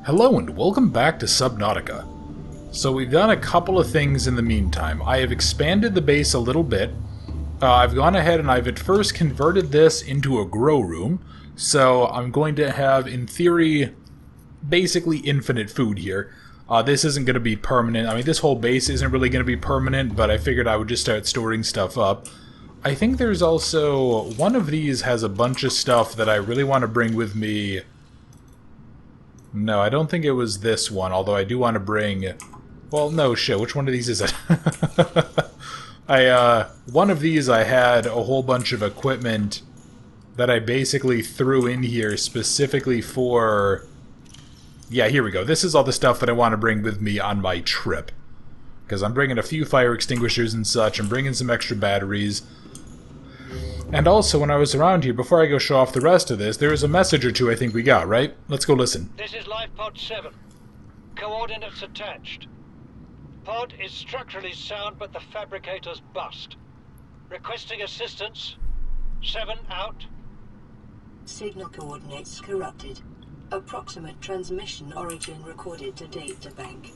Hello and welcome back to Subnautica. So we've done a couple of things in the meantime. I have expanded the base a little bit. I've gone ahead and I've at first converted this into a grow room. So I'm going to have, in theory, basically infinite food here. This isn't going to be permanent. I mean, this whole base isn't really going to be permanent, but I figured I would just start storing stuff up. I think there's also... one of these has a bunch of stuff that I really want to bring with me. No, I don't think it was this one, although I do want to bring... well, no, shit, which one of these is it? One of these I had a whole bunch of equipment that I basically threw in here specifically for... yeah, here we go. This is all the stuff that I want to bring with me on my trip. Because I'm bringing a few fire extinguishers and such, I'm bringing some extra batteries. And also, when I was around here, before I go show off the rest of this, there was a message or two I think we got, right? Let's go listen. This is lifepod 7. Coordinates attached. Pod is structurally sound, but the fabricator's bust. Requesting assistance. 7 out. Signal coordinates corrupted. Approximate transmission origin recorded to data bank.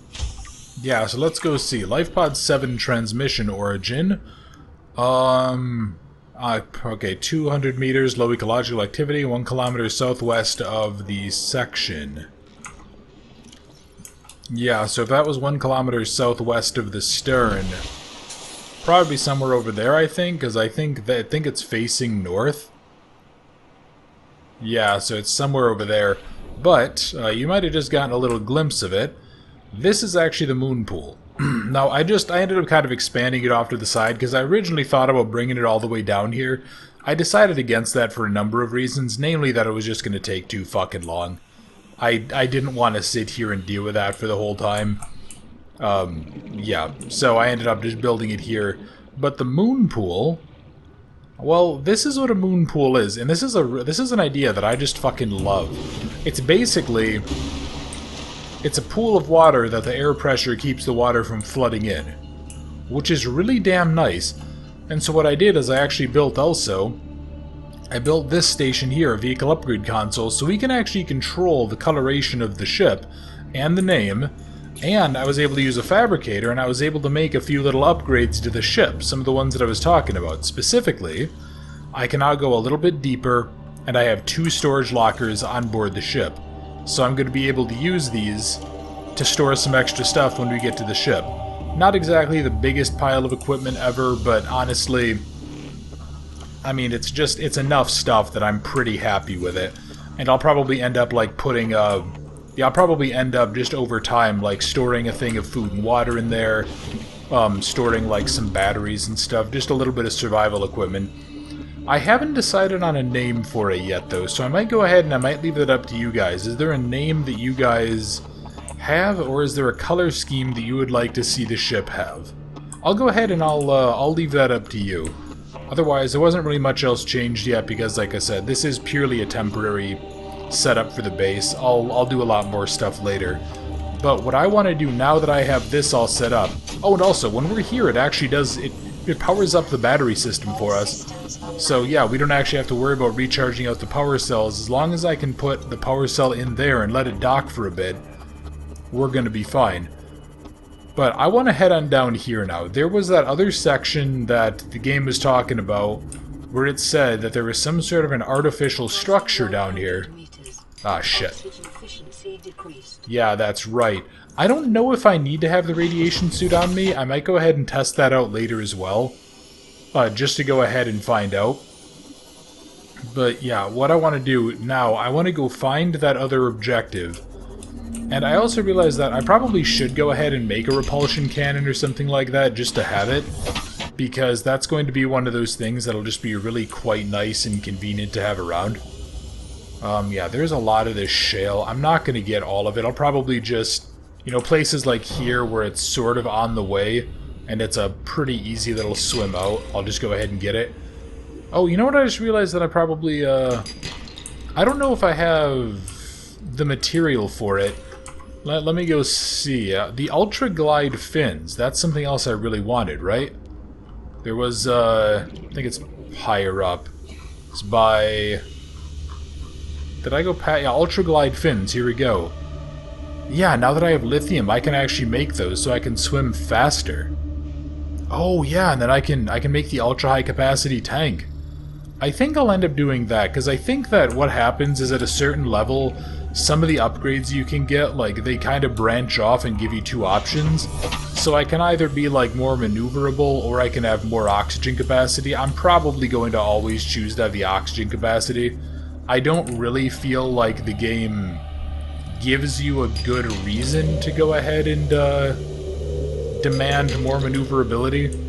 Yeah, so let's go see. LifePod 7 transmission origin. Okay, 200 meters, low ecological activity, 1 kilometer southwest of the section. Yeah, so if that was 1 kilometer southwest of the stern, probably somewhere over there, I think, because I think it's facing north. Yeah, so it's somewhere over there. But you might have just gotten a little glimpse of it. This is actually the moon pool. Now, I ended up kind of expanding it off to the side, because I originally thought about bringing it all the way down here. I decided against that for a number of reasons, namely that it was just going to take too fucking long. I didn't want to sit here and deal with that for the whole time. Yeah, so I ended up just building it here. But the moon pool... well, this is what a moon pool is, and this is an idea that I just fucking love. It's basically... it's a pool of water that the air pressure keeps the water from flooding in, which is really damn nice. And so what I did is I actually built I built this station here, a vehicle upgrade console, so we can actually control the coloration of the ship and the name, and I was able to use a fabricator and I was able to make a few little upgrades to the ship, some of the ones that I was talking about. Specifically, I can now go a little bit deeper, and I have 2 storage lockers on board the ship. So I'm going to be able to use these to store some extra stuff when we get to the ship. Not exactly the biggest pile of equipment ever, but honestly, I mean, it's enough stuff that I'm pretty happy with it. And I'll probably end up like putting yeah, I'll probably end up just over time like storing a thing of food and water in there, storing like some batteries and stuff, just a little bit of survival equipment. I haven't decided on a name for it yet, though, so I might go ahead and I might leave it up to you guys. Is there a name that you guys have, or is there a color scheme that you would like to see the ship have? I'll go ahead and I'll leave that up to you. Otherwise, there wasn't really much else changed yet because, like I said, this is purely a temporary setup for the base. I'll do a lot more stuff later. But what I want to do now that I have this all set up... oh, and also, when we're here, it actually does... it powers up the battery system for us. So yeah, we don't actually have to worry about recharging out the power cells. As long as I can put the power cell in there and let it dock for a bit, we're going to be fine. But I want to head on down here now. There was that other section that the game was talking about where it said that there was some sort of an artificial structure down here. Ah, shit. Yeah, that's right. I don't know if I need to have the radiation suit on me. I might go ahead and test that out later as well. Just to go ahead and find out. But yeah, what I want to do now, I want to go find that other objective. And I also realized that I probably should go ahead and make a repulsion cannon or something like that just to have it. Because that's going to be one of those things that'll just be really quite nice and convenient to have around. Yeah, there's a lot of this shale. I'm not going to get all of it. I'll probably just, you know, places like here where it's sort of on the way and it's a pretty easy little swim out, I'll just go ahead and get it. Oh, you know what I just realized that I probably, I don't know if I have the material for it. Let me go see. The Ultra Glide fins, that's something else I really wanted, right? There was, I think it's higher up. It's by... did I go past... yeah, Ultra Glide fins, here we go. Yeah, now that I have lithium, I can actually make those so I can swim faster. Oh yeah, and then I can make the ultra high capacity tank. I think I'll end up doing that, because I think that what happens is at a certain level, some of the upgrades you can get, like, they kind of branch off and give you two options. So I can either be, like, more maneuverable, or I can have more oxygen capacity. I'm probably going to always choose to have the oxygen capacity. I don't really feel like the game gives you a good reason to go ahead and demand more maneuverability.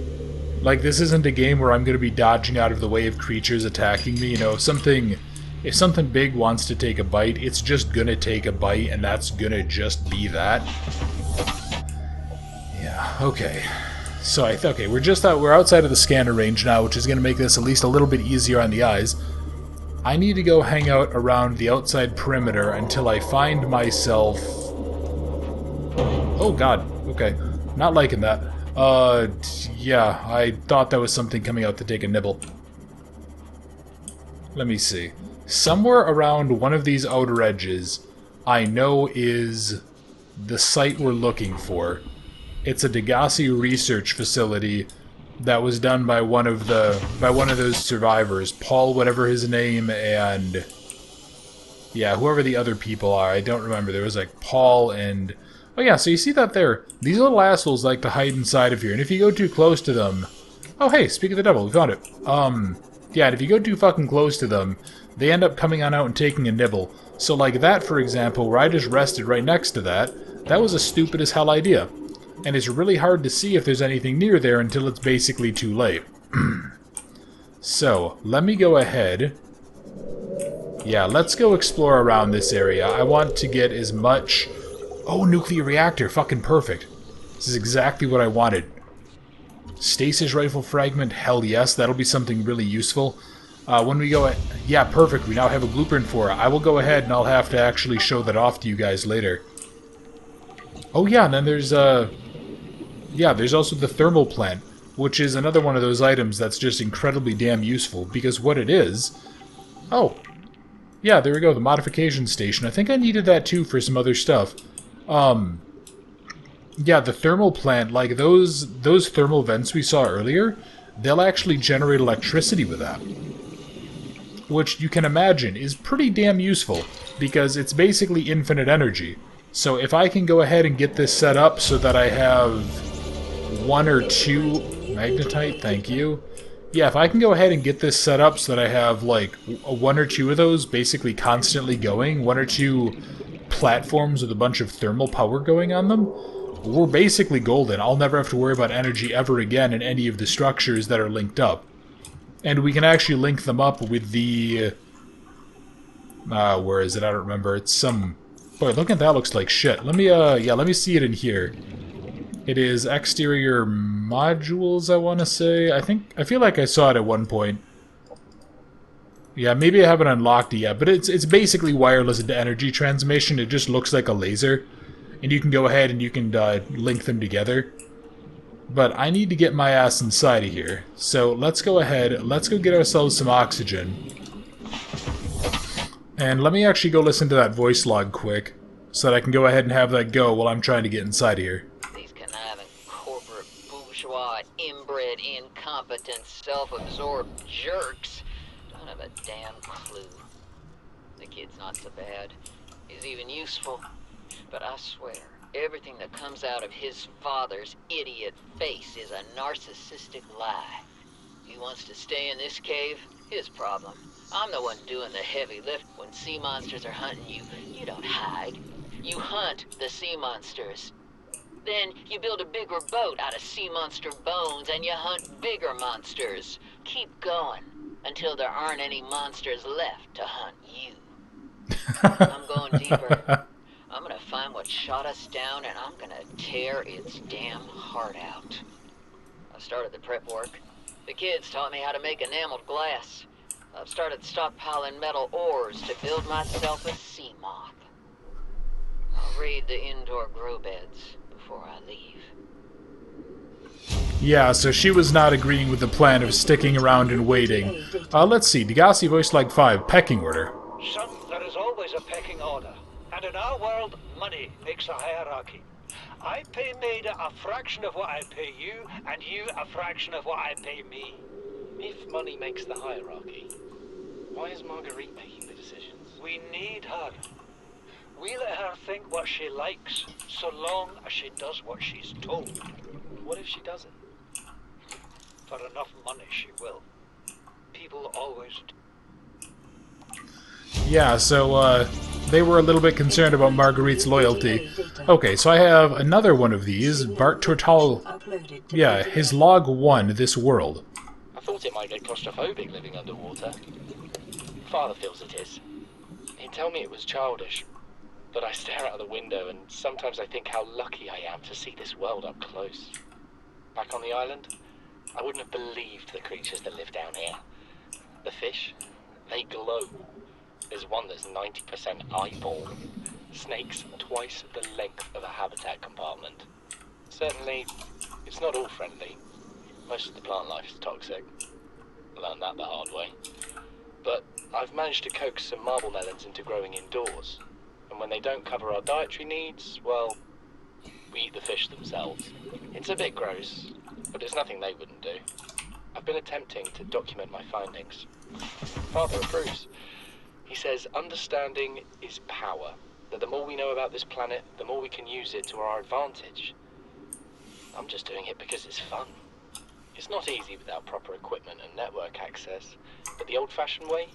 Like, this isn't a game where I'm going to be dodging out of the way of creatures attacking me. You know, if something big wants to take a bite, it's just going to take a bite, and that's going to just be that. Yeah, okay. So, okay, we're outside of the scanner range now, which is going to make this at least a little bit easier on the eyes. I need to go hang out around the outside perimeter until I find myself... Oh, God. Okay. Not liking that. Yeah, I thought that was something coming out to take a nibble. Let me see. Somewhere around one of these outer edges, I know is the site we're looking for. It's a Digassi research facility that was done by one of those survivors, Paul, whatever his name, and yeah, whoever the other people are. I don't remember. There was like Paul and... Oh yeah, so you see that there? These little assholes like to hide inside of here, and if you go too close to them... Oh hey, speak of the devil, we found it. Yeah, and if you go too fucking close to them, they end up coming on out and taking a nibble. So like that, for example, where I just rested right next to that was a stupid as hell idea. And it's really hard to see if there's anything near there until it's basically too late. So, let me go ahead. Yeah, let's go explore around this area. I want to get as much... Oh, nuclear reactor, fucking perfect. This is exactly what I wanted. Stasis rifle fragment, hell yes, that'll be something really useful. When we go... Yeah, perfect, we now have a blueprint for it. I will go ahead and I'll have to actually show that off to you guys later. Oh yeah, and then there's, yeah, there's also the thermal plant, which is another one of those items that's just incredibly damn useful, because what it is... Oh, yeah, there we go, the modification station. I think I needed that too for some other stuff. Yeah, the thermal plant, like those thermal vents we saw earlier, they'll actually generate electricity with that. Which you can imagine is pretty damn useful, because it's basically infinite energy. So if I can go ahead and get this set up so that I have one or two... Magnetite, thank you. Yeah, if I can go ahead and get this set up so that I have, like, one or two of those basically constantly going, one or two platforms with a bunch of thermal power going on them, we're basically golden. I'll never have to worry about energy ever again in any of the structures that are linked up. And we can actually link them up with the... where is it? I don't remember. It's some... Boy, looking at that looks like shit. Let me, yeah, let me see it in here. It is exterior modules, I want to say. I feel like I saw it at one point. Yeah, maybe I haven't unlocked it yet, but it's basically wireless into energy transmission. It just looks like a laser. And you can go ahead and you can link them together. But I need to get my ass inside of here. So let's go ahead, let's go get ourselves some oxygen. And let me actually go listen to that voice log quick, so that I can go ahead and have that go while I'm trying to get inside of here. These conniving corporate bourgeois, inbred, incompetent, self-absorbed jerks don't have a damn clue. The kid's not so bad. He's even useful. But I swear, everything that comes out of his father's idiot face is a narcissistic lie. He wants to stay in this cave, his problem. I'm the one doing the heavy lift. When sea monsters are hunting you, you don't hide. You hunt the sea monsters. Then you build a bigger boat out of sea monster bones and you hunt bigger monsters. Keep going until there aren't any monsters left to hunt you. I'm going deeper. I'm gonna find what shot us down and I'm gonna tear its damn heart out. I started the prep work. The kids taught me how to make enameled glass. I've started stockpiling metal ores to build myself a sea moth. I'll raid the indoor grow beds before I leave. Yeah, so she was not agreeing with the plan of sticking around and waiting. Let's see, Digassi voice like 5, pecking order. Son, there is always a pecking order. And in our world, money makes a hierarchy. I pay Maida a fraction of what I pay you, and you a fraction of what I pay me. If money makes the hierarchy, why is Marguerite making the decisions? We need her. We let her think what she likes, so long as she does what she's told. What if she doesn't? For enough money, she will. People always do. Yeah, so, they were a little bit concerned about Marguerite's loyalty. Okay, so I have another one of these, Bart Tortal. Yeah, his log 1, this world. I thought it might get claustrophobic living underwater. Father feels it is. He'd tell me it was childish, but I stare out of the window and sometimes I think how lucky I am to see this world up close. Back on the island, I wouldn't have believed the creatures that live down here. The fish, they glow. There's one that's 90% eyeball. Snakes twice the length of a habitat compartment. Certainly, it's not all friendly. Most of the plant life is toxic. I learned that the hard way. But I've managed to coax some marble melons into growing indoors. And when they don't cover our dietary needs, well, we eat the fish themselves. It's a bit gross, but it's nothing they wouldn't do. I've been attempting to document my findings. Father approves. He says understanding is power, that the more we know about this planet, the more we can use it to our advantage. I'm just doing it because it's fun. It's not easy without proper equipment and network access, but the old-fashioned way,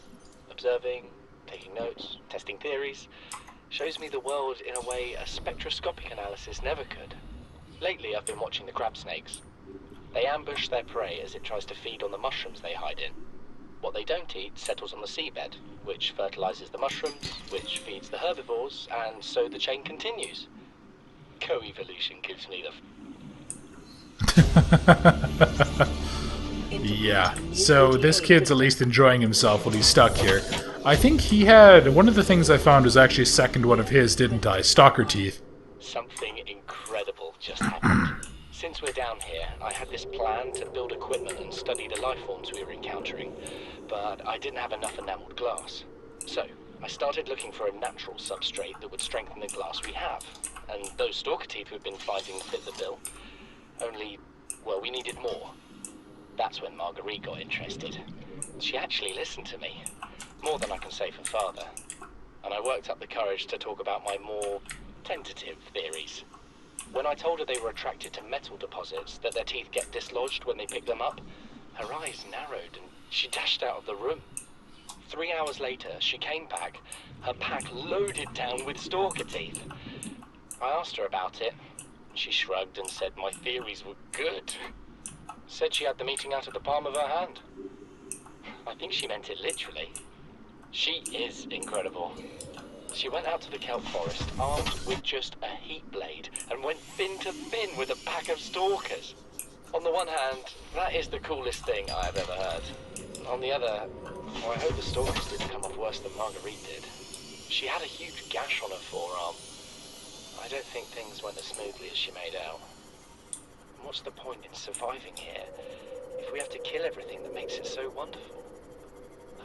observing, taking notes, testing theories, shows me the world in a way a spectroscopic analysis never could. Lately I've been watching the crab snakes. They ambush their prey as it tries to feed on the mushrooms they hide in. What they don't eat settles on the seabed, which fertilizes the mushrooms, which feeds the herbivores, and so the chain continues. Co-evolution gives me the... Yeah, so this kid's at least enjoying himself while he's stuck here. I think he had... One of the things I found was actually a second one of his, didn't I? Stalker teeth. Something incredible just happened. Since we're down here, I had this plan to build equipment and study the lifeforms we were encountering, but I didn't have enough enameled glass. So, I started looking for a natural substrate that would strengthen the glass we have, and those stalker teeth we've been finding fit the bill. Only, well, we needed more. That's when Marguerite got interested. She actually listened to me, more than I can say for Father, and I worked up the courage to talk about my more tentative theories. When I told her they were attracted to metal deposits, that their teeth get dislodged when they pick them up, her eyes narrowed and she dashed out of the room. 3 hours later, she came back, her pack loaded down with stalker teeth. I asked her about it. She shrugged and said my theories were good. Said she had the meeting out of the palm of her hand. I think she meant it literally. She is incredible. She went out to the kelp forest, armed with just a heat blade, and went fin to fin with a pack of stalkers. On the one hand, that is the coolest thing I have ever heard. On the other, well, I hope the stalkers didn't come off worse than Marguerite did. She had a huge gash on her forearm. I don't think things went as smoothly as she made out. And what's the point in surviving here if we have to kill everything that makes it so wonderful?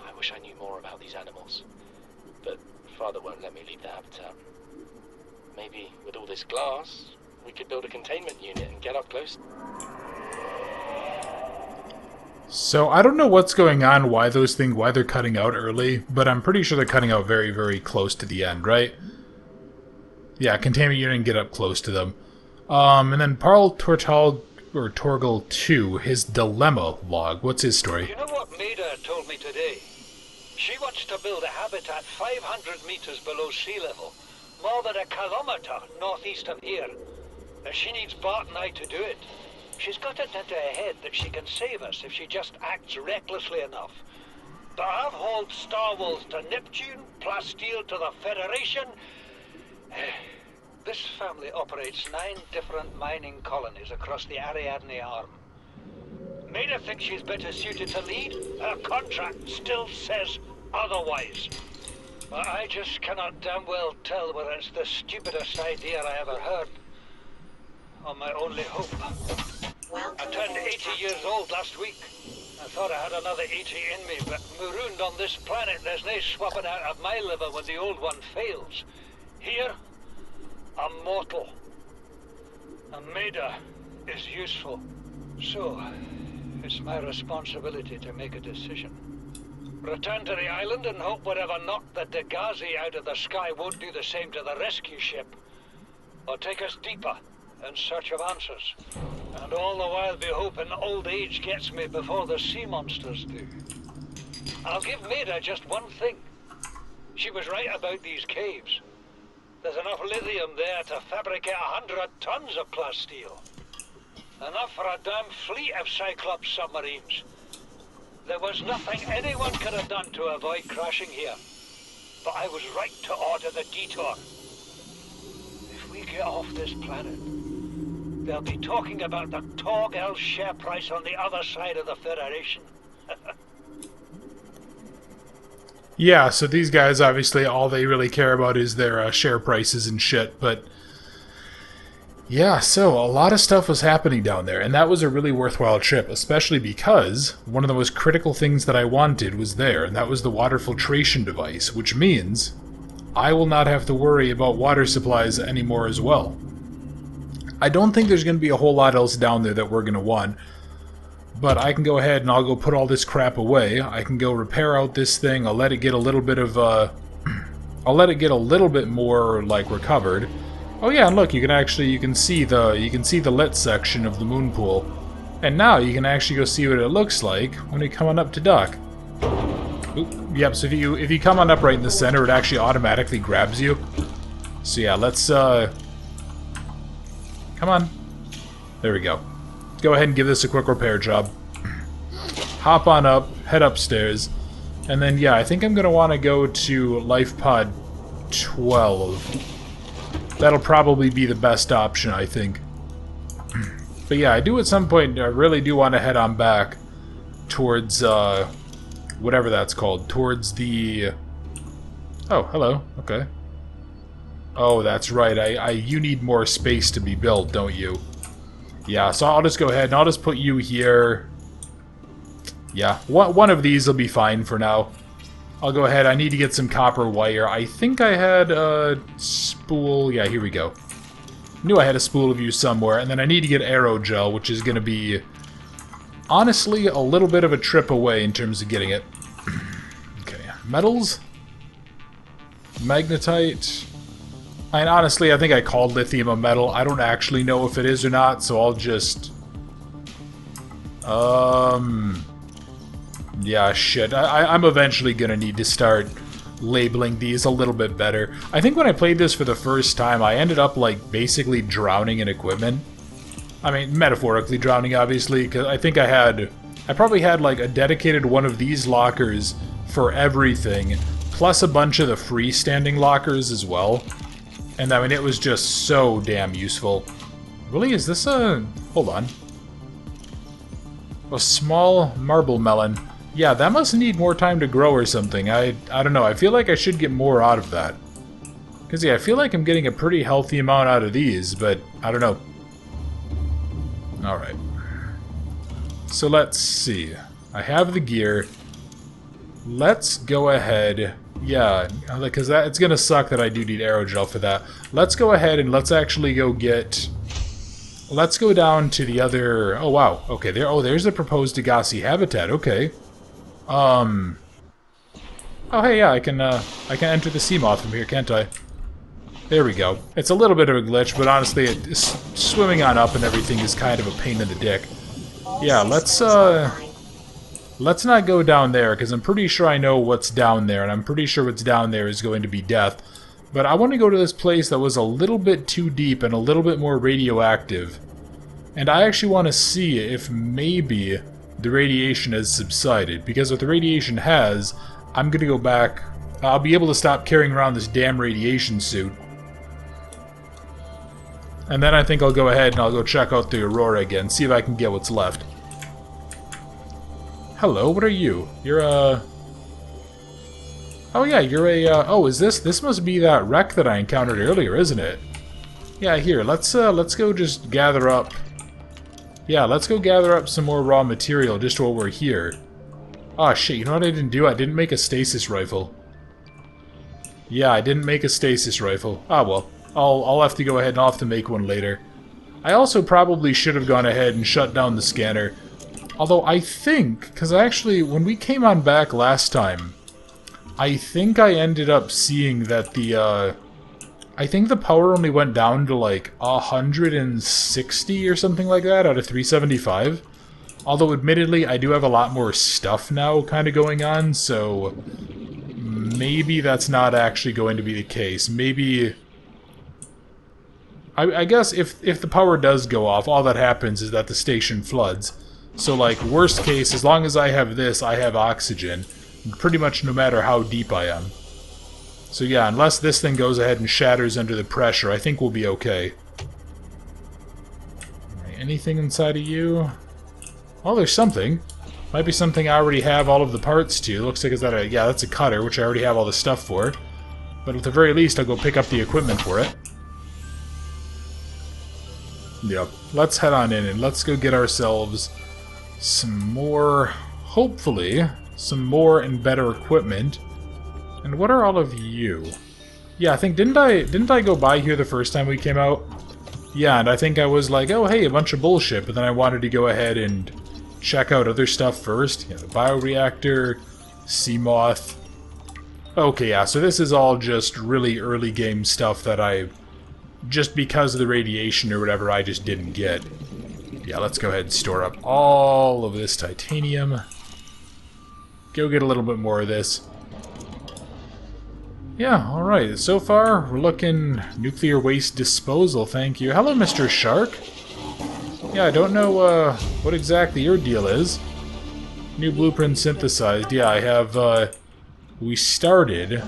I wish I knew more about these animals, but Father won't let me leave the habitat. Maybe with all this glass, we could build a containment unit and get up close. So I don't know what's going on, why they're cutting out early, but I'm pretty sure they're cutting out very, very close to the end, right? Yeah, containment unit and get up close to them. And then Parl Tortal, or Torgal 2, his dilemma log. What's his story? You know what Maida told me today? She wants to build a habitat 500 meters below sea level, more than a kilometer northeast of here. And she needs Bart and I to do it. She's got it into her head that she can save us if she just acts recklessly enough. But I've hauled Star Wars to Neptune, Plasteel to the Federation. This family operates 9 different mining colonies across the Ariadne Arm. Maida thinks she's better suited to lead. Her contract still says otherwise. But I just cannot damn well tell whether it's the stupidest idea I ever heard, or my only hope. I turned 80 years old last week. I thought I had another 80 in me, but marooned on this planet, there's no swapping out of my liver when the old one fails. Here, I'm mortal. A Maida is useful. So, it's my responsibility to make a decision. Return to the island and hope whatever knocked the Digassi out of the sky won't do the same to the rescue ship. Or take us deeper in search of answers. And all the while be hoping old age gets me before the sea monsters do. I'll give Maida just one thing. She was right about these caves. There's enough lithium there to fabricate 100 tons of plasteel. Enough for a damn fleet of Cyclops submarines. There was nothing anyone could have done to avoid crashing here. But I was right to order the detour. If we get off this planet, they'll be talking about the Torgal share price on the other side of the Federation. Yeah, so these guys, obviously, all they really care about is their share prices and shit, but... Yeah, so a lot of stuff was happening down there, and that was a really worthwhile trip, especially because one of the most critical things that I wanted was there, and that was the water filtration device, which means I will not have to worry about water supplies anymore as well. I don't think there's going to be a whole lot else down there that we're going to want, but I can go ahead and I'll go put all this crap away. I can go repair out this thing. I'll let it get a little bit of, I'll let it get a little bit more, like, recovered. Oh yeah, and look, you can see the lit section of the moon pool. And now you can actually go see what it looks like when you're coming up to dock. Oop, yep, so if you come on up right in the center, it actually automatically grabs you. So yeah, let's, come on. There we go. Go ahead and give this a quick repair job. Hop on up, head upstairs, and then, yeah, I think I'm going to want to go to lifepod 12. That'll probably be the best option, I think. But yeah, I do at some point, I really do want to head on back towards, whatever that's called, towards the... Oh, hello, okay. Oh, that's right, you need more space to be built, don't you? Yeah, so I'll just go ahead and I'll just put you here. Yeah, one of these will be fine for now. I'll go ahead, I need to get some copper wire. I think I had a spool. Yeah, here we go. Knew I had a spool of you somewhere, and then I need to get aerogel, which is going to be, honestly, a little bit of a trip away in terms of getting it. Okay, metals. Magnetite. And honestly, I think I called lithium a metal. I don't actually know if it is or not, so I'll just... Yeah, shit. I'm eventually gonna need to start labeling these a little bit better. I think when I played this for the first time, I ended up, like, basically drowning in equipment. I mean, metaphorically drowning, obviously, because I think I probably had, like, a dedicated one of these lockers for everything, plus a bunch of the freestanding lockers as well. And I mean, it was just so damn useful. Really, is this a... Hold on. A small marble melon. Yeah, that must need more time to grow or something. I don't know. I feel like I should get more out of that. Because, yeah, I feel like I'm getting a pretty healthy amount out of these, but I don't know. Alright. So let's see. I have the gear. Let's go ahead... Yeah, because it's gonna suck that I do need aerogel for that. Let's go ahead and let's actually go get... Let's go down to the other... Oh, wow. Okay, there's the proposed Digassi Habitat. Okay. Oh, hey, yeah, I can enter the Seamoth from here, can't I? There we go. It's a little bit of a glitch, but honestly, swimming on up and everything is kind of a pain in the dick. Yeah, let's not go down there, because I'm pretty sure I know what's down there, and I'm pretty sure what's down there is going to be death. But I want to go to this place that was a little bit too deep and a little bit more radioactive. And I actually want to see if maybe the radiation has subsided, because if the radiation has, I'm going to go back. I'll be able to stop carrying around this damn radiation suit. And then I think I'll go ahead and I'll go check out the Aurora again, see if I can get what's left. Hello, what are you? You're a... Oh yeah, you're a... Oh, is this... This must be that wreck that I encountered earlier, isn't it? Yeah, here, let's go just gather up... Yeah, let's go gather up some more raw material just while we're here. Oh shit, you know what I didn't do? I didn't make a stasis rifle. Yeah, I didn't make a stasis rifle. Ah, well. I'll have to go ahead and I'll have to make one later. I also probably should have gone ahead and shut down the scanner. Although I think, because actually, when we came on back last time, I think I ended up seeing that the, I think the power only went down to like 160 or something like that out of 375. Although, admittedly, I do have a lot more stuff now kind of going on, so maybe that's not actually going to be the case. Maybe... I guess if the power does go off, all that happens is that the station floods. So, like, worst case, as long as I have this, I have oxygen. Pretty much no matter how deep I am. So yeah, unless this thing goes ahead and shatters under the pressure, I think we'll be okay. Anything inside of you? Oh, there's something. Might be something I already have all of the parts to. Looks like, is that a... yeah, that's a cutter, which I already have all the stuff for. But at the very least, I'll go pick up the equipment for it. Yep. Let's head on in and let's go get ourselves some more... hopefully, some more and better equipment. And what are all of you? Yeah, I think... didn't I go by here the first time we came out? Yeah, and I think I was like, oh, hey, a bunch of bullshit, but then I wanted to go ahead and check out other stuff first. Yeah, the bioreactor, Seamoth. Okay, yeah, so this is all just really early game stuff that I, just because of the radiation or whatever, I just didn't get. Yeah, let's go ahead and store up all of this titanium. Go get a little bit more of this. Yeah, alright, so far we're looking nuclear waste disposal, thank you. Hello, Mr. Shark. Yeah, I don't know what exactly your deal is. New blueprint synthesized. Yeah, I have, we started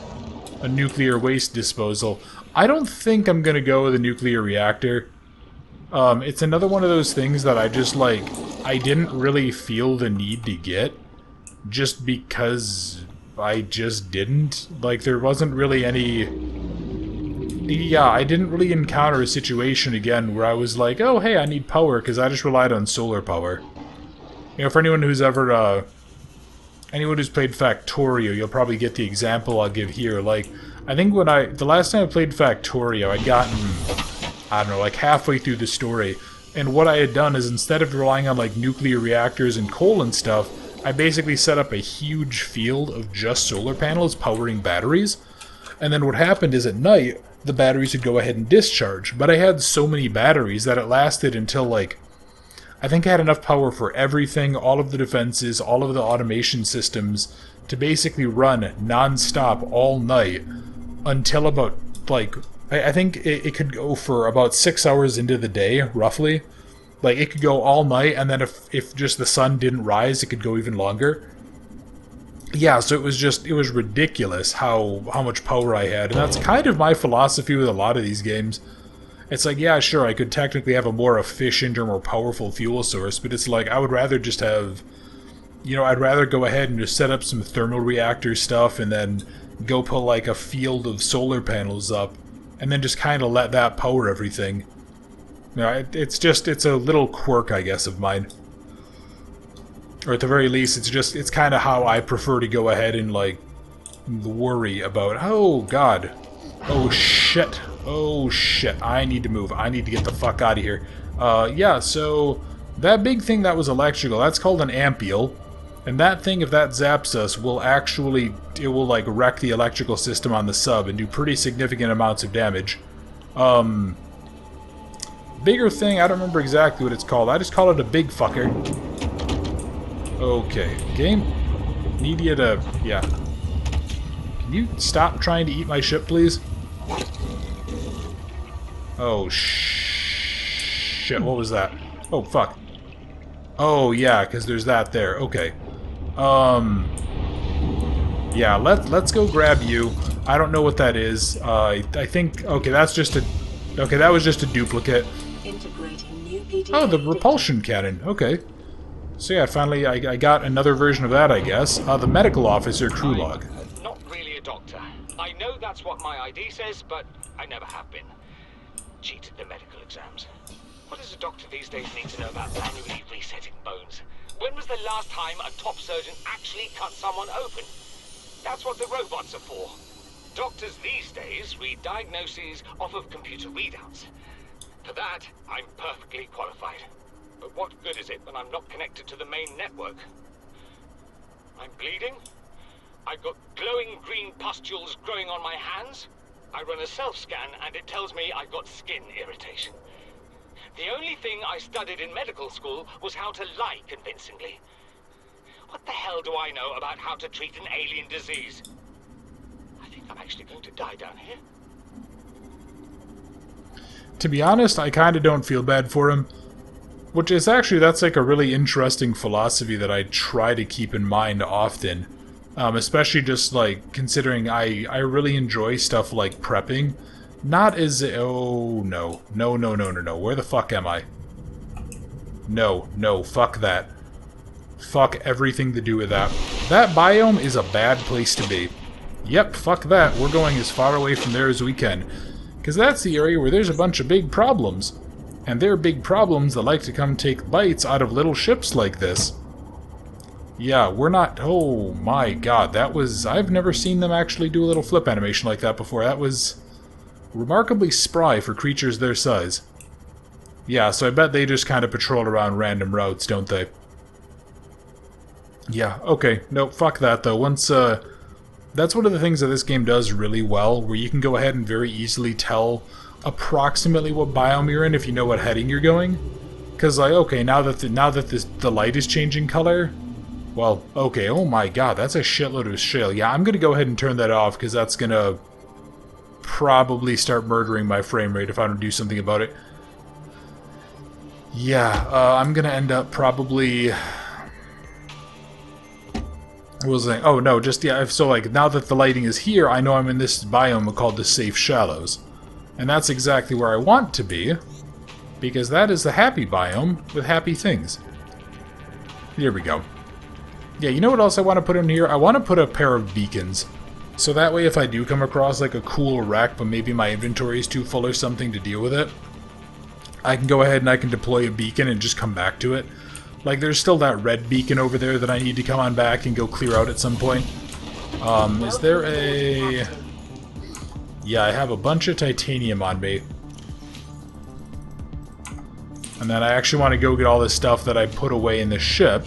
a nuclear waste disposal. I don't think I'm gonna go with a nuclear reactor. It's another one of those things that I just, like, I didn't really feel the need to get. Just because I just didn't. Like, there wasn't really any... yeah, I didn't really encounter a situation again where I was like, oh, hey, I need power, because I just relied on solar power. You know, for anyone who's ever, anyone who's played Factorio, you'll probably get the example I'll give here. Like, I think when the last time I played Factorio, I'd gotten, I don't know, like halfway through the story, and what I had done is instead of relying on, like, nuclear reactors and coal and stuff, I basically set up a huge field of just solar panels powering batteries, and then what happened is at night, the batteries would go ahead and discharge, but I had so many batteries that it lasted until, like, I think I had enough power for everything, all of the defenses, all of the automation systems, to basically run non-stop all night until about, like, I think it could go for about 6 hours into the day, roughly. Like, it could go all night, and then if just the sun didn't rise, it could go even longer. Yeah, so it was ridiculous how much power I had, and that's kind of my philosophy with a lot of these games. It's like, yeah, sure, I could technically have a more efficient or more powerful fuel source, but it's like, I would rather just have, you know, I'd rather go ahead and just set up some thermal reactor stuff, and then go put, like, a field of solar panels up, and then just kind of let that power everything. You know, it's a little quirk, I guess, of mine. Or at the very least, it's kind of how I prefer to go ahead and, like, worry about, oh, God. Oh, shit. Oh, shit. I need to move. I need to get the fuck out of here. Yeah, so that big thing that was electrical, that's called an ampule. And that thing, if that zaps us, will actually, it will, like, wreck the electrical system on the sub and do pretty significant amounts of damage. Bigger thing, I don't remember exactly what it's called. I just call it a big fucker. Okay, game. Need you to... yeah. Can you stop trying to eat my ship, please? Oh, shit, what was that? Oh, fuck. Oh, yeah, because there's that there. Okay. Yeah, let's go grab you. I don't know what that is. I think... okay, that's just a... okay, that was just a duplicate. Integrating new PDA. Oh, the repulsion cannon. Okay. So yeah, finally I got another version of that, I guess. The medical officer crew log. Not really a doctor. I know that's what my ID says, but I never have been. Cheated the medical exams. What does a doctor these days need to know about manually resetting bones? When was the last time a top surgeon actually cut someone open? That's what the robots are for. Doctors these days read diagnoses off of computer readouts. For that, I'm perfectly qualified. But what good is it when I'm not connected to the main network? I'm bleeding. I've got glowing green pustules growing on my hands. I run a self-scan and it tells me I've got skin irritation. The only thing I studied in medical school was how to lie convincingly. What the hell do I know about how to treat an alien disease? I think I'm actually going to die down here. To be honest, I kind of don't feel bad for him. Which is actually, that's like a really interesting philosophy that I try to keep in mind often. Especially just like, considering I really enjoy stuff like prepping. Not as... Oh, no. No, no, no, no, no. Where the fuck am I? No, no, fuck that. Fuck everything to do with that. That biome is a bad place to be. Yep, fuck that. We're going as far away from there as we can. Because that's the area where there's a bunch of big problems. And they're big problems that like to come take bites out of little ships like this. Yeah, we're not... Oh my god, that was... I've never seen them actually do a little flip animation like that before. That was remarkably spry for creatures their size. Yeah, so I bet they just kind of patrol around random routes, don't they? Yeah, okay. Nope, fuck that though. Once, that's one of the things that this game does really well, where you can go ahead and very easily tell approximately what biome you're in if you know what heading you're going. Because, like, okay, now that the light is changing color, well, okay, oh my god, that's a shitload of shale. Yeah, I'm gonna go ahead and turn that off, because that's gonna probably start murdering my frame rate if I don't do something about it. Yeah, I'm gonna end up probably... What was I saying? Oh no, just, yeah, so like, now that the lighting is here, I know I'm in this biome called the Safe Shallows. And that's exactly where I want to be, because that is the happy biome with happy things. Here we go. Yeah, you know what else I want to put in here? I want to put a pair of beacons. So that way if I do come across like a cool wreck, but maybe my inventory is too full or something to deal with it, I can go ahead and I can deploy a beacon and just come back to it. Like, there's still that red beacon over there that I need to come on back and go clear out at some point. Is there a... Yeah, I have a bunch of titanium on me. And then I actually want to go get all this stuff that I put away in the ship.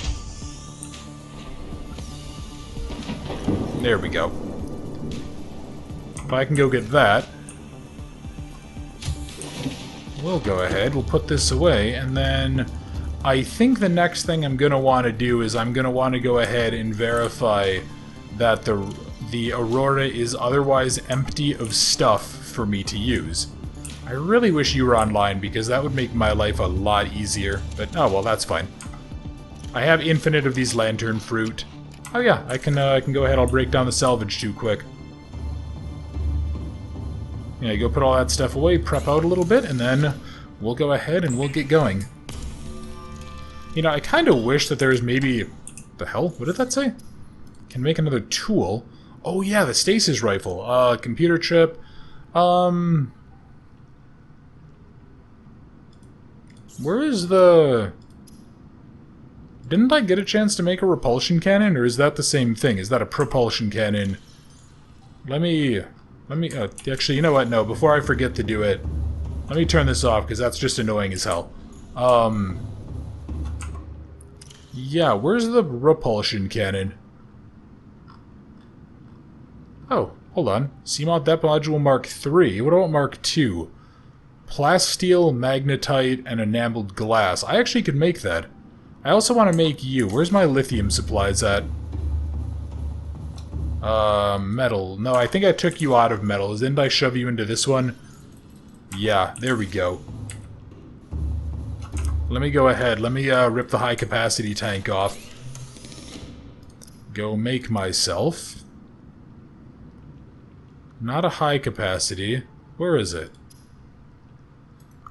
There we go. If I can go get that, we'll go ahead, we'll put this away, and then I think the next thing I'm going to want to do is I'm going to want to go ahead and verify that the Aurora is otherwise empty of stuff for me to use. I really wish you were online, because that would make my life a lot easier, but oh well, that's fine. I have infinite of these lantern fruit. Oh yeah, I can go ahead, I'll break down the salvage too quick. Yeah, go put all that stuff away, prep out a little bit, and then we'll go ahead and we'll get going. You know, I kind of wish that there was maybe... The hell? What did that say? Can make another tool. Oh yeah, the stasis rifle. Computer chip. Where is the... Didn't I get a chance to make a repulsion cannon, or is that the same thing? Is that a propulsion cannon? Let me... actually, you know what? No, before I forget to do it, let me turn this off, because that's just annoying as hell. Yeah, where's the repulsion cannon? Oh, hold on. Seamount Depth Module Mark III. What about Mark II? Plasteel, magnetite, and enameled glass. I actually could make that. I also want to make you. Where's my lithium supplies at? Metal. No, I think I took you out of metal. Didn't I shove you into this one? Yeah, there we go. Let me go ahead. Let me rip the high capacity tank off. Go make myself. Not a high capacity. Where is it?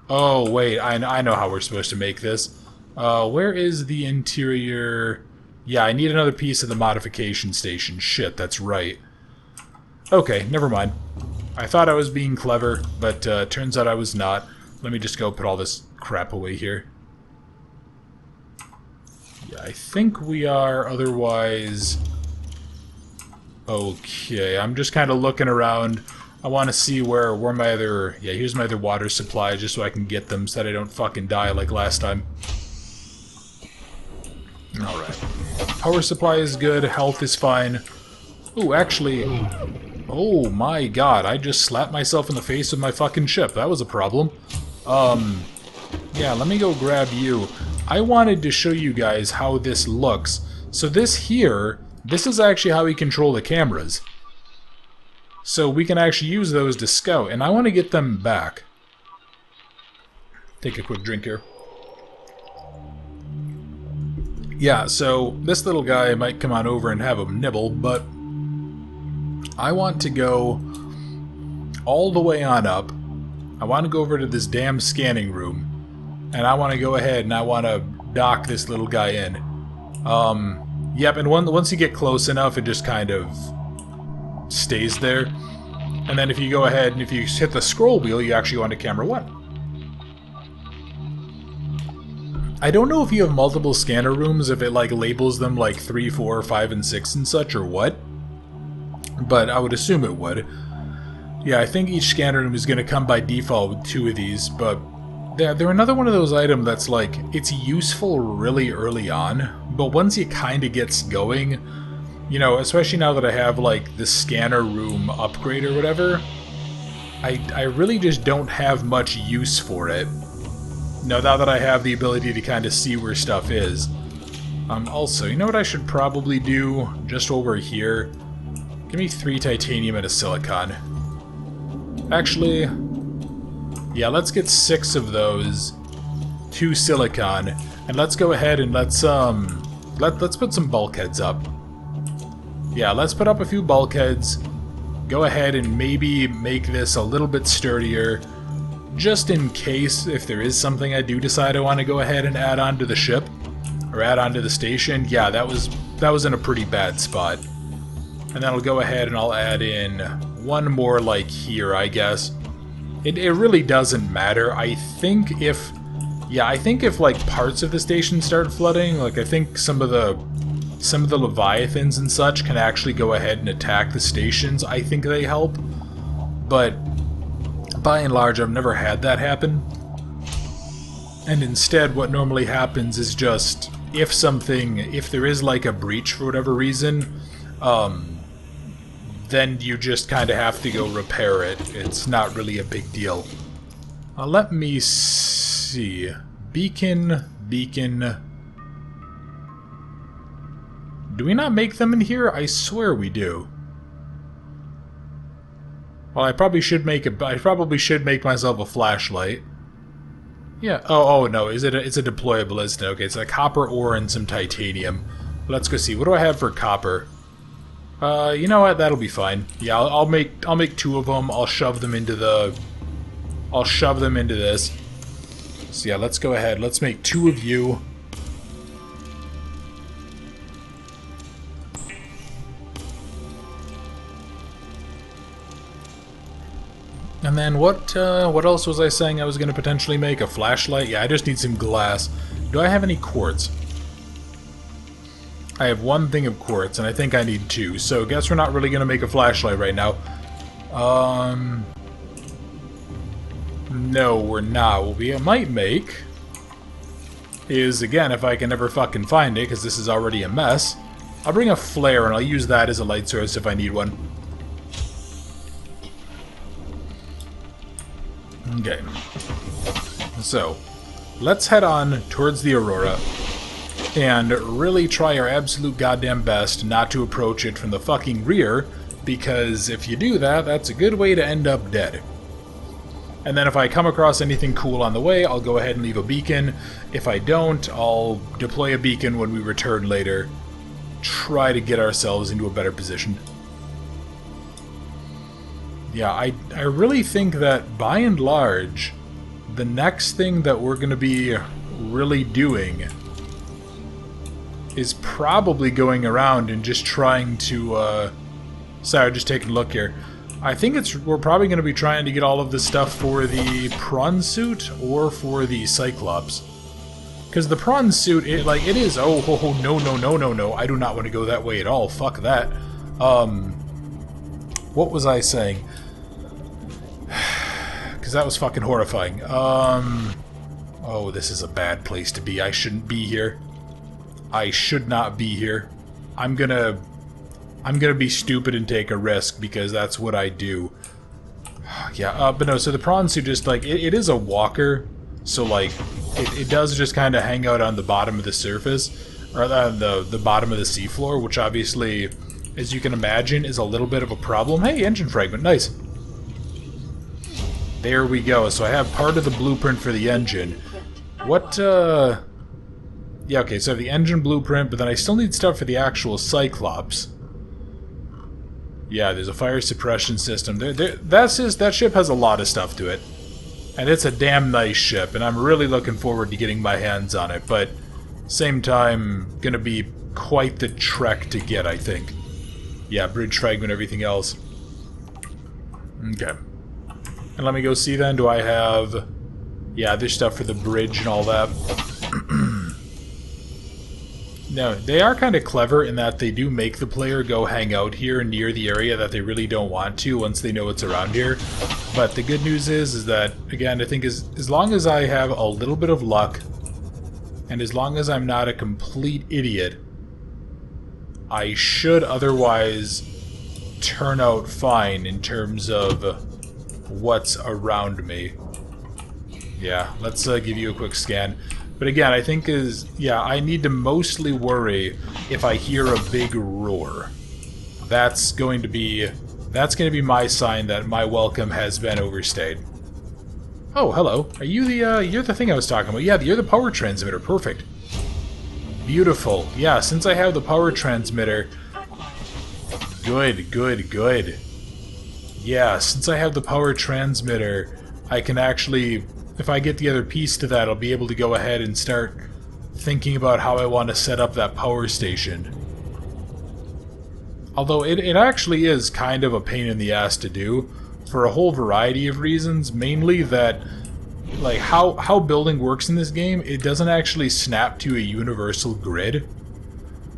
Oh, wait. I know how we're supposed to make this. Where is the interior... Yeah, I need another piece of the modification station. Shit, that's right. Okay, never mind. I thought I was being clever, but turns out I was not. Let me just go put all this crap away here. Yeah, I think we are otherwise... Okay, I'm just kind of looking around. I want to see where my other... Yeah, here's my other water supply, just so I can get them, so that I don't fucking die like last time. Alright. Power supply is good, health is fine. Ooh, actually... Oh my god, I just slapped myself in the face with my fucking ship. That was a problem. Yeah, let me go grab you. I wanted to show you guys how this looks. So this here, this is actually how we control the cameras. So we can actually use those to scout, and I want to get them back. Take a quick drink here. Yeah, so this little guy might come on over and have a nibble, but I want to go all the way on up. I want to go over to this damn scanning room, and I want to go ahead and I want to dock this little guy in. Yep, and once you get close enough, it just kind of stays there. And then if you go ahead and if you hit the scroll wheel, you actually go into camera 1. I don't know if you have multiple scanner rooms, if it like labels them like 3, 4, 5, and 6 and such, or what. But I would assume it would. Yeah, I think each scanner room is going to come by default with 2 of these, but they're another one of those items that's like, it's useful really early on, but once it kind of gets going, you know, especially now that I have like the scanner room upgrade or whatever, I really just don't have much use for it. Now that I have the ability to kind of see where stuff is. Also, you know what I should probably do, just while we're here? Give me 3 titanium and a silicon. Actually, yeah, let's get 6 of those, 2 silicon, and let's go ahead and let's put some bulkheads up. Yeah, let's put up a few bulkheads, go ahead and maybe make this a little bit sturdier, just in case if there is something I do decide I want to go ahead and add on to the ship, or add on to the station. Yeah, that was in a pretty bad spot. And then I'll go ahead and I'll add in 1 more like here, I guess. It really doesn't matter. I think if like parts of the station start flooding, like I think some of the Leviathans and such can actually go ahead and attack the stations. I think they help. But by and large, I've never had that happen. And instead, what normally happens is just, if there is like a breach for whatever reason, then you just kind of have to go repair it. It's not really a big deal. Let me see. Beacon. Do we not make them in here? I swear we do. Well, I probably should make myself a flashlight. Yeah. Oh no. It's a deployable, isn't it? Okay, it's a copper ore and some titanium. Let's go see. What do I have for copper? You know what? That'll be fine. Yeah, I'll make 2 of them. I'll shove them into this. So yeah, let's go ahead. Let's make 2 of you. And then what else was I saying I was going to potentially make? A flashlight? Yeah, I just need some glass. Do I have any quartz? I have 1 thing of quartz, and I think I need 2, so guess we're not really going to make a flashlight right now. No, we're not. What we might make is, again, if I can ever fucking find it, because this is already a mess, I'll bring a flare, and I'll use that as a light source if I need one. Okay. So, let's head on towards the Aurora and really try our absolute goddamn best not to approach it from the fucking rear, because if you do that, that's a good way to end up dead. And then if I come across anything cool on the way, I'll go ahead and leave a beacon. If I don't, I'll deploy a beacon when we return later. Try to get ourselves into a better position. Yeah, I really think that, by and large, the next thing that we're going to be really doing is probably going around and just trying to, sorry, just taking a look here. I think we're probably going to be trying to get all of this stuff for the prawn suit or for the Cyclops. Because the prawn suit, it is, no, I do not want to go that way at all, fuck that. What was I saying? Because that was fucking horrifying. Oh, this is a bad place to be. I shouldn't be here. I should not be here. I'm gonna be stupid and take a risk because that's what I do. Yeah, but no, so the prawn suit just, like, it is a walker, so, like, it does just kind of hang out on the bottom of the surface, or the bottom of the seafloor, which obviously, as you can imagine, is a little bit of a problem. Hey, engine fragment, nice. There we go, so I have part of the blueprint for the engine. What, yeah, okay, so I have the engine blueprint, but then I still need stuff for the actual Cyclops. Yeah, there's a fire suppression system. That ship has a lot of stuff to it. And it's a damn nice ship, and I'm really looking forward to getting my hands on it, but same time, gonna be quite the trek to get, I think. Yeah, bridge fragment, everything else. Okay. And let me go see then, do I have... Yeah, there's stuff for the bridge and all that. No, they are kind of clever in that they do make the player go hang out here near the area that they really don't want to once they know it's around here. But the good news is that, again, I think as long as I have a little bit of luck, and as long as I'm not a complete idiot, I should otherwise turn out fine in terms of what's around me. Yeah, let's give you a quick scan. But again, I think yeah, I need to mostly worry if I hear a big roar. That's going to be my sign that my welcome has been overstayed. Oh, hello. Are you you're the thing I was talking about. Yeah, you're the power transmitter. Perfect. Beautiful. Yeah, since I have the power transmitter... Good, good, good. Yeah, since I have the power transmitter, I can actually... If I get the other piece to that, I'll be able to go ahead and start thinking about how I want to set up that power station. Although it actually is kind of a pain in the ass to do, for a whole variety of reasons, mainly that, like, how building works in this game, it doesn't actually snap to a universal grid.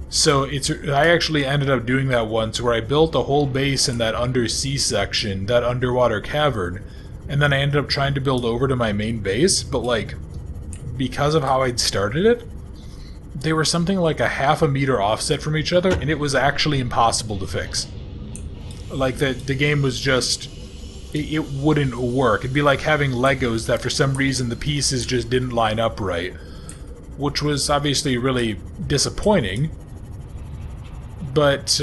So I actually ended up doing that once, where I built a whole base in that undersea section, that underwater cavern, and then I ended up trying to build over to my main base, but, like, because of how I'd started it, they were something like a half a meter offset from each other, and it was actually impossible to fix. Like, the game was just... It wouldn't work. It'd be like having Legos that for some reason the pieces just didn't line up right, which was obviously really disappointing. But,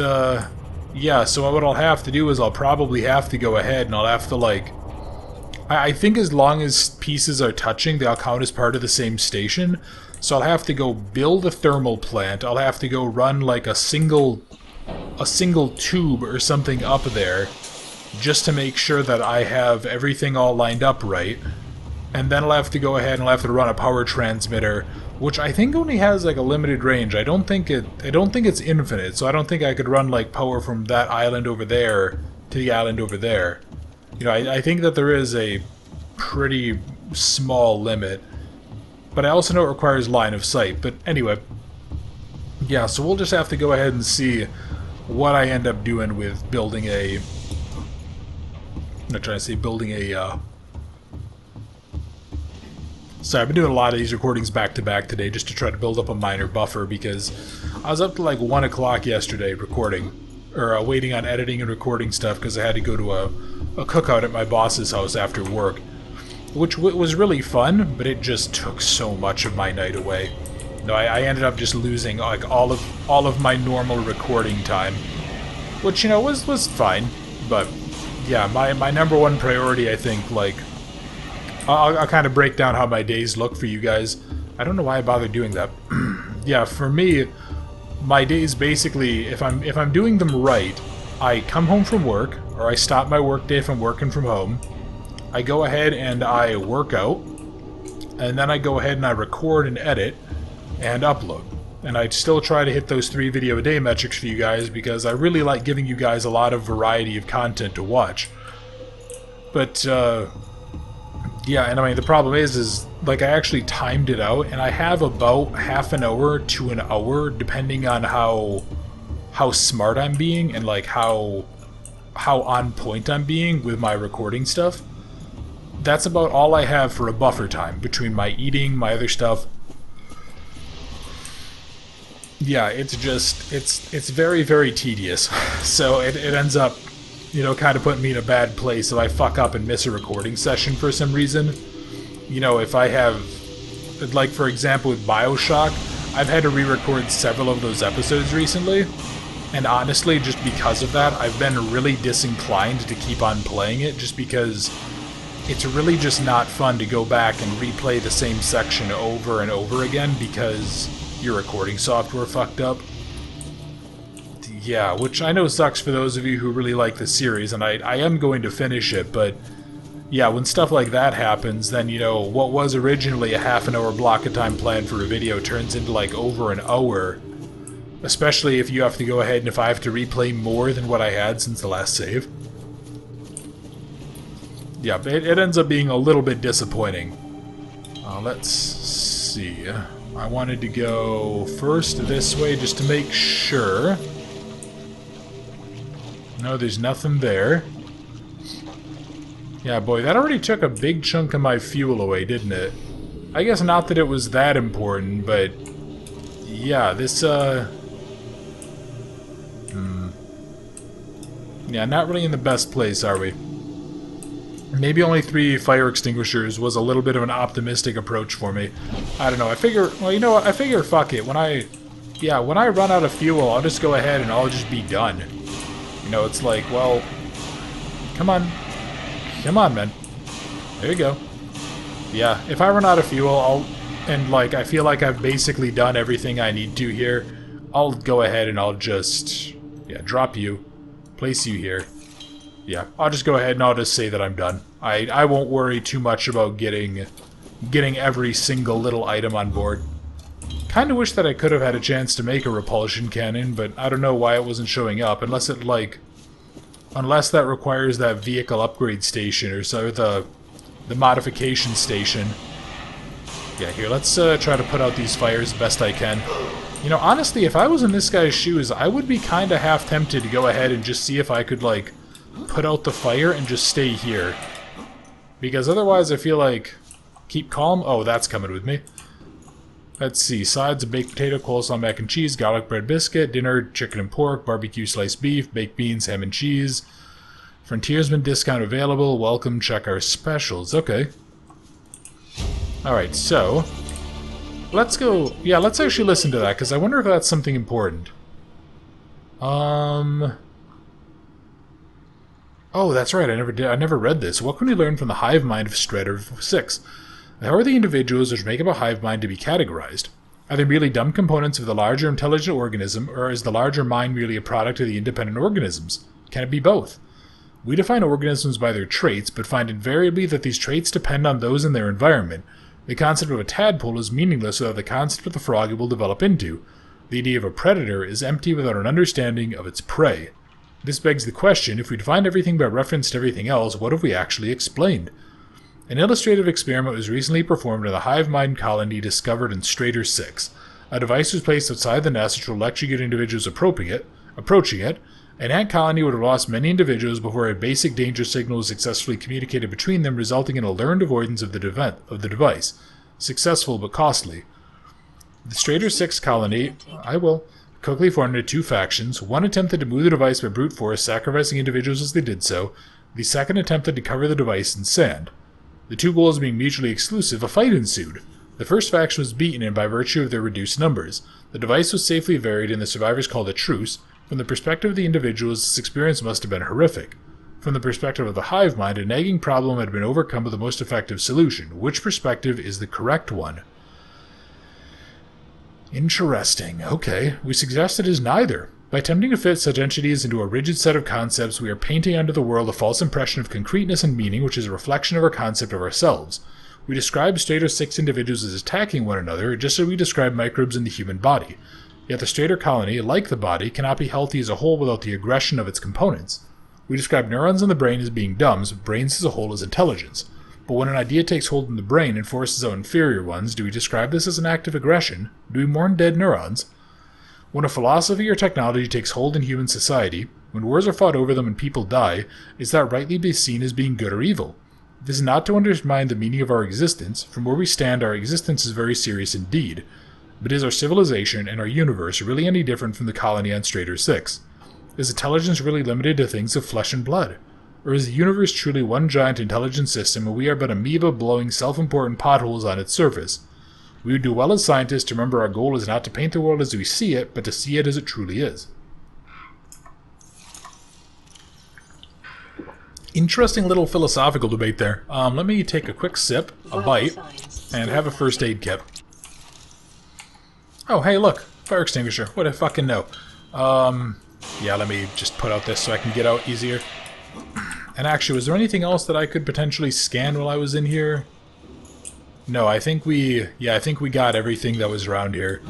yeah, so what I'll have to do is I'll probably have to go ahead and I'll have to, like... I think as long as pieces are touching, they'll count as part of the same station. So I'll have to go build a thermal plant. I'll have to go run like a single tube or something up there, just to make sure that I have everything all lined up right. And then I'll have to go ahead and I'll have to run a power transmitter, which I think only has like a limited range. I don't think it's infinite. So I don't think I could run like power from that island over there to the island over there. You know, I think that there is a pretty small limit, but I also know it requires line of sight. But anyway, yeah, so we'll just have to go ahead and see what I end up doing with building a... I'm not trying to say building a... Sorry, I've been doing a lot of these recordings back to back today just to try to build up a minor buffer, because I was up to like 1 o'clock yesterday recording, or waiting on editing and recording stuff because I had to go to a cookout at my boss's house after work, which was really fun, but it just took so much of my night away. No, I ended up just losing like all of my normal recording time, which, you know, was fine. But yeah, my number one priority, I think, like, I'll kind of break down how my days look for you guys. I don't know why I bothered doing that. Yeah, for me, my days basically, if I'm doing them right, I come home from work, or I stop my work day if I'm working from home. I go ahead and I work out, and then I go ahead and I record and edit and upload. And I still try to hit those 3 video a day metrics for you guys, because I really like giving you guys a lot of variety of content to watch. But yeah, and I mean, the problem is like, I actually timed it out, and I have about half an hour to an hour, depending on how how smart I'm being and like how on point I'm being with my recording stuff. That's about all I have for a buffer time between my eating, my other stuff. Yeah, it's just, it's very, very tedious. So it ends up, you know, kind of putting me in a bad place if I fuck up and miss a recording session for some reason. You know, if I have, like for example with Bioshock, I've had to re-record several of those episodes recently. And honestly, just because of that, I've been really disinclined to keep on playing it, just because it's really just not fun to go back and replay the same section over and over again because your recording software fucked up. Yeah, which I know sucks for those of you who really like the series, and I am going to finish it, but yeah, when stuff like that happens, then, you know, what was originally a half-an-hour block of time planned for a video turns into like over an hour. Especially if you have to go ahead and if I have to replay more than what I had since the last save. Yeah, it ends up being a little bit disappointing. Let's see. I wanted to go first this way just to make sure. No, there's nothing there. Yeah, boy, that already took a big chunk of my fuel away, didn't it? I guess not that it was that important, but yeah, this, yeah, not really in the best place, are we? Maybe only 3 fire extinguishers was a little bit of an optimistic approach for me. I don't know, I figure, well, you know what, I figure, fuck it, when I run out of fuel, I'll just go ahead and I'll just be done. You know, it's like, well, come on, man, there you go. Yeah, if I run out of fuel, and like, I feel like I've basically done everything I need to here, I'll go ahead and I'll just, yeah, drop you. Place you here. Yeah, I'll just go ahead and I'll just say that I'm done. I won't worry too much about getting every single little item on board. Kinda wish that I could have had a chance to make a repulsion cannon, but I don't know why it wasn't showing up, unless that requires that vehicle upgrade station, or so the modification station. Yeah, here, let's try to put out these fires best I can. You know, honestly, if I was in this guy's shoes, I would be kinda half tempted to go ahead and just see if I could, like, put out the fire and just stay here. Because otherwise I feel like... Keep calm? Oh, that's coming with me. Let's see, sides of baked potato, coleslaw, mac and cheese, garlic bread biscuit, dinner, chicken and pork, barbecue sliced beef, baked beans, ham and cheese. Frontiersman discount available, welcome, check our specials. Okay. Alright, so... let's go... yeah, let's actually listen to that, because I wonder if that's something important. Oh, that's right, I never read this. What can we learn from the hive mind of Strider 6? How are the individuals which make up a hive mind to be categorized? Are they merely dumb components of the larger intelligent organism, or is the larger mind merely a product of the independent organisms? Can it be both? We define organisms by their traits, but find invariably that these traits depend on those in their environment. The concept of a tadpole is meaningless without the concept of the frog it will develop into. The idea of a predator is empty without an understanding of its prey. This begs the question, if we defined everything by reference to everything else, what have we actually explained? An illustrative experiment was recently performed in the hive mind colony discovered in Strider 6. A device was placed outside the nest which will electrocute individuals approaching it. An ant colony would have lost many individuals before a basic danger signal was successfully communicated between them, resulting in a learned avoidance of the device. Successful but costly. The Strider 6 colony, quickly formed into 2 factions. One attempted to move the device by brute force, sacrificing individuals as they did so. The second attempted to cover the device in sand. The 2 goals being mutually exclusive, a fight ensued. The first faction was beaten, and by virtue of their reduced numbers. The device was safely buried, and the survivors called a truce. From the perspective of the individuals, this experience must have been horrific. From the perspective of the hive mind, a nagging problem had been overcome with the most effective solution. Which perspective is the correct one? Interesting. Okay. We suggest it is neither. By attempting to fit such entities into a rigid set of concepts, we are painting onto the world a false impression of concreteness and meaning, which is a reflection of our concept of ourselves. We describe Strider 6 individuals as attacking one another, just as we describe microbes in the human body. Yet the Strider colony, like the body, cannot be healthy as a whole without the aggression of its components. We describe neurons in the brain as being dumb, brains as a whole as intelligence. But when an idea takes hold in the brain and forces out inferior ones, do we describe this as an act of aggression? Do we mourn dead neurons? When a philosophy or technology takes hold in human society, when wars are fought over them and people die, is that rightly be seen as being good or evil? This is not to undermine the meaning of our existence. From where we stand, our existence is very serious indeed. But is our civilization and our universe really any different from the colony on Strader 6? Is intelligence really limited to things of flesh and blood? Or is the universe truly one giant intelligent system and we are but amoeba blowing self-important potholes on its surface? We would do well as scientists to remember our goal is not to paint the world as we see it, but to see it as it truly is. Interesting little philosophical debate there. Let me take a quick sip, a bite, and have a first aid kit. Oh, hey, look. Fire extinguisher. What I fucking know. Yeah, let me just put out this so I can get out easier. And actually, was there anything else that I could potentially scan while I was in here? No, I think we got everything that was around here.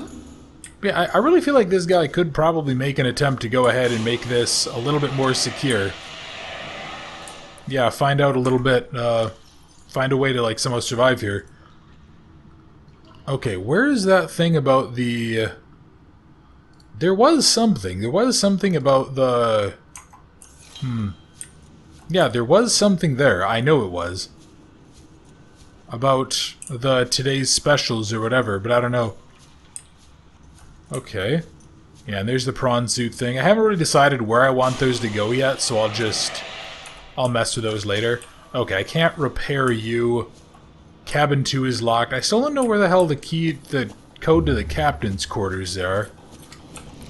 Yeah, I really feel like this guy could probably make an attempt to go ahead and make this a little bit more secure. Yeah, find out a little bit, find a way to, like, somehow survive here. Okay, where is that thing about the... There was something about the... Yeah, there was something there, I know it was. About the today's specials or whatever, but I don't know. Okay. Yeah, and there's the prawn suit thing. I haven't really decided where I want those to go yet, so I'll mess with those later. Okay, I can't repair you. Cabin 2 is locked. I still don't know where the hell the code to the captain's quarters are.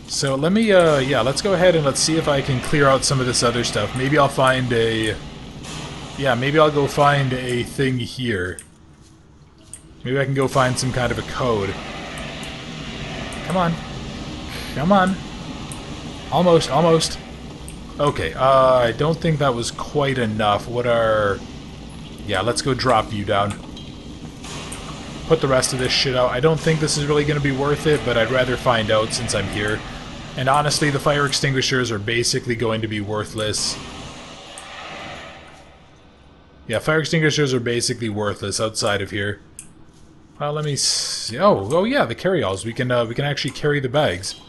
So let me, yeah, let's go ahead and let's see if I can clear out some of this other stuff. Maybe I'll find a... Yeah, maybe I'll go find a thing here. Maybe I can go find some kind of a code. Come on. Come on. Almost, almost. Okay, I don't think that was quite enough. What are... Yeah, let's go drop you down. Put the rest of this shit out. I don't think this is really going to be worth it, but I'd rather find out since I'm here. And honestly, the fire extinguishers are basically going to be worthless. Yeah, fire extinguishers are basically worthless outside of here. Well, let me see. Oh yeah, the carry-alls. We can actually carry the bags.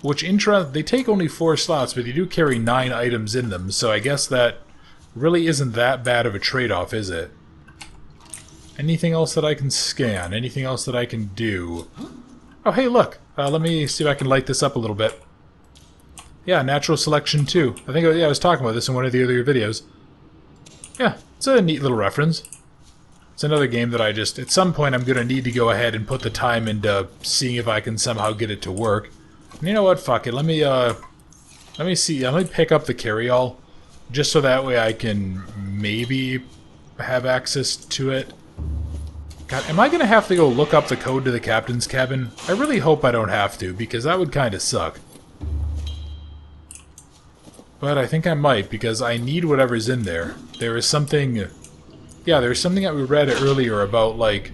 Which, they take only 4 slots, but they do carry 9 items in them, so I guess that really isn't that bad of a trade-off, is it? Anything else that I can scan? Anything else that I can do? Oh, hey, look! Let me see if I can light this up a little bit. Yeah, Natural Selection 2. I think, yeah, I was talking about this in one of the earlier videos. Yeah, it's a neat little reference. It's another game that at some point I'm going to need to go ahead and put the time into seeing if I can somehow get it to work. And you know what? Fuck it. Let me see. Let me pick up the carry-all, just so that way I can maybe have access to it. God, am I going to have to go look up the code to the captain's cabin? I really hope I don't have to, because that would kind of suck. But I think I might, because I need whatever's in there. There is something... Yeah, there was something that we read earlier about, like...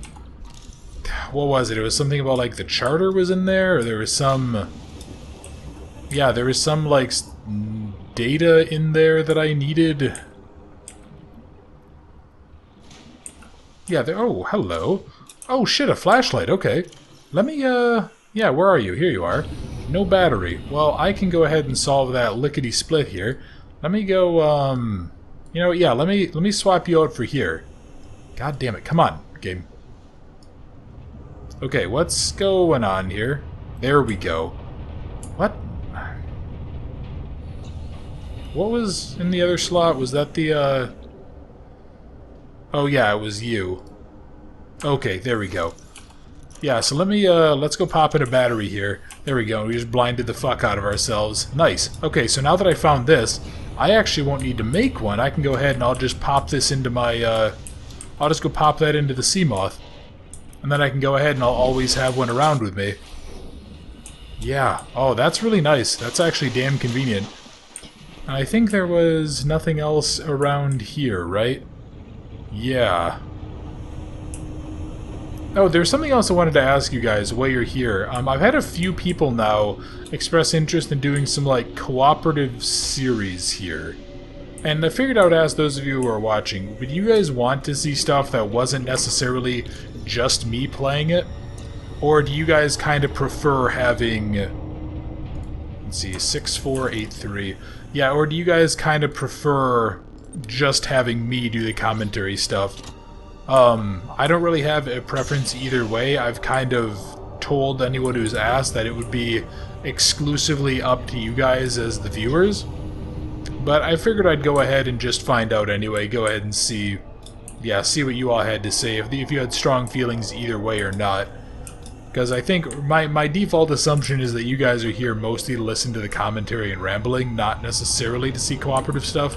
What was it? It was something about, like, the charter was in there, or there was some... Yeah, there was some, like, data in there that I needed. Yeah, there... Oh, hello. Oh, shit, a flashlight. Okay. Let me, Yeah, where are you? Here you are. No battery. Well, I can go ahead and solve that lickety-split here. Let me go, You know, yeah, let me swap you out for here. God damn it. Come on, game. Okay, what's going on here? There we go. What? What was in the other slot? Was that the, Oh, yeah, it was you. Okay, there we go. Yeah, so let me, let's go pop in a battery here. There we go, we just blinded the fuck out of ourselves. Nice. Okay, so now that I found this, I actually won't need to make one. I can go ahead and I'll just pop this into my, I'll just go pop that into the Seamoth. And then I can go ahead and I'll always have one around with me. Yeah. Oh, that's really nice. That's actually damn convenient. I think there was nothing else around here, right? Yeah. Oh, there's something else I wanted to ask you guys while you're here. I've had a few people now express interest in doing some, like, cooperative series here. And I figured I would ask those of you who are watching, would you guys want to see stuff that wasn't necessarily just me playing it? Or do you guys kind of prefer having, let's see, 6483. Yeah, or do you guys kind of prefer just having me do the commentary stuff? I don't really have a preference either way. I've kind of told anyone who's asked that it would be exclusively up to you guys as the viewers. But I figured I'd go ahead and just find out anyway. Go ahead and see, yeah, see what you all had to say, if you had strong feelings either way or not. Because I think my default assumption is that you guys are here mostly to listen to the commentary and rambling, not necessarily to see cooperative stuff.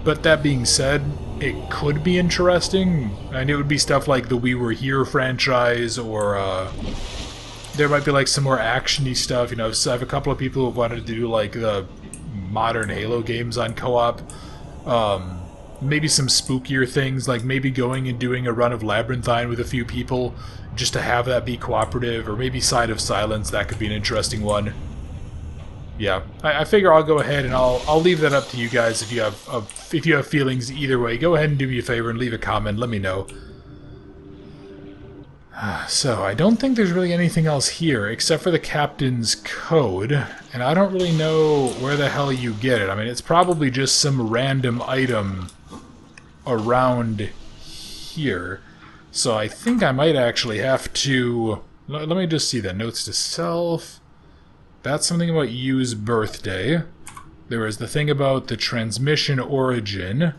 But that being said, it could be interesting, and it would be stuff like the We Were Here franchise, or there might be like some more action-y stuff. You know, so I have a couple of people who wanted to do like the modern Halo games on co-op. Maybe some spookier things, like maybe going and doing a run of Labyrinthine with a few people, just to have that be cooperative, or maybe Side of Silence. That could be an interesting one. Yeah, I figure I'll go ahead and I'll leave that up to you guys. If you have feelings either way, go ahead and do me a favor and leave a comment. Let me know. So I don't think there's really anything else here except for the captain's code, and I don't really know where the hell you get it. I mean, it's probably just some random item around here. So I think I might actually have to... Let me just see that. Notes to self. That's something about Yu's birthday. There was the thing about the transmission origin.